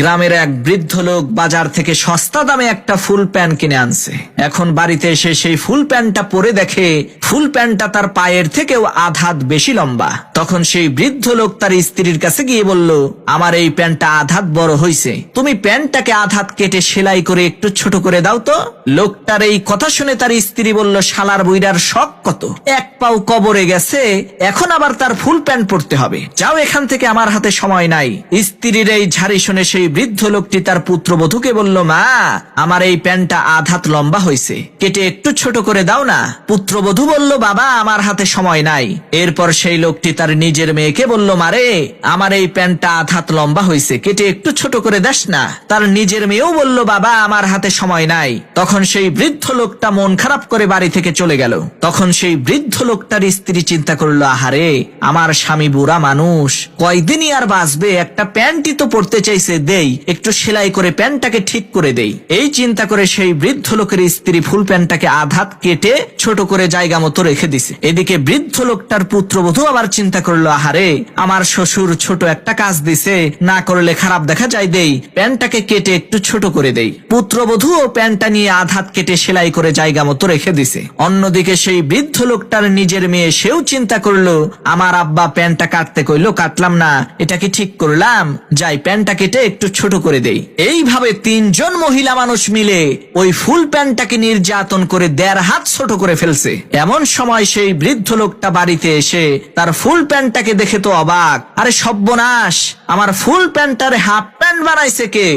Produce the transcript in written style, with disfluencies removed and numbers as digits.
গ্রামের এক বৃদ্ধ লোক বাজার থেকে সস্তা দামে একটা ফুল প্যান্ট কিনে আনছে। এখন বাড়িতে এসে সেই ফুল প্যান্টটা পরে দেখে ফুল প্যান্টটা তার পায়ের থেকেও আধ হাত বেশি লম্বা। তখন সেই বৃদ্ধ লোক তার স্ত্রীর কাছে গিয়ে বলল, আমার এই প্যান্টটা আধ হাত বড় হয়েছে, তুমি প্যান্টটাকে আধ হাত কেটে সেলাই করে একটু ছোট করে দাও তো। লোকটার এই কথা শুনে তার স্ত্রী বলল, শালার বুইড়ার শখ কত, এক পাও কবরে গেছে, এখন আবার তার ফুল প্যান্ট পরতে হবে, যাও এখান থেকে, আমার হাতে সময় নাই। স্ত্রীর এই ঝাড়ি শুনে সেই বৃদ্ধ লোকটি তার পুত্রবধূকে বলল, মা, আমার এই প্যান্টটা আধ হাত লম্বা হয়েছে, কেটে একটু ছোট করে দাও না। পুত্রবধূ বলল, বাবা, আমার হাতে সময় নাই। এরপর সেই লোকটি তার নিজের মেয়েকে বলল, মারে, আমার এই প্যান্টটা আধ হাত লম্বা হয়েছে, কেটে একটু ছোট করে দাস না। তার নিজের মেয়েও বলল, বাবা, আমার হাতে সময় নাই। তখন সেই বৃদ্ধ লোকটা মন খারাপ করে বাড়ি থেকে চলে গেল। তখন সেই বৃদ্ধ লোকটার স্ত্রী চিন্তা করলো, আহারে, আমার স্বামী বুড়া মানুষ, কয়দিনই আর বাঁচবে, একটা প্যান্টই তো পরতে চাইছে, দেই একটু সেলাই করে প্যান্টটাকে ঠিক করে দেই। এই চিন্তা করে সেই বৃদ্ধ লোকের স্ত্রী ফুল প্যান্টটাকে আধ হাত কেটে ছোট করে জায়গা মতো রেখে দিছে। এদিকে বৃদ্ধ লোকটার পুত্রবধূ আবার চিন্তা করলো, আহারে, আমার শ্বশুর ছোট একটা কাজ দিছে, না করলে খারাপ দেখা যায়, দেই প্যান্টটাকে কেটে একটু ছোট করে দেই। পুত্রবধূ ও প্যান্টটা নিয়ে আধ হাত কেটে সেলাই করে জায়গা মতো রেখে দিছে। অন্যদিকে সেই বৃদ্ধ লোকটার নিজের মেয়ে, সেও চিন্তা করলো, আমার আব্বা প্যান্টটা কাটতে কইলো, কাটলাম না, এটা কি ঠিক করলাম, যাই প্যান্টটা কেটে একটু ছোট করে দেই। এইভাবে তিনজন মহিলা মানুষ মিলে ওই ফুল প্যান্টটাকে নির্যাতন করে 1.5 হাত ছোট করে ফেলছে। এমন সময় সেই বৃদ্ধ লোকটা বাড়িতে এসে তার ফুল প্যান্টটাকে দেখে তো অবাক, আরে সর্বনাশ, আমার ফুল প্যান্টটারে হাফ প্যান্ট বানাইছে কে?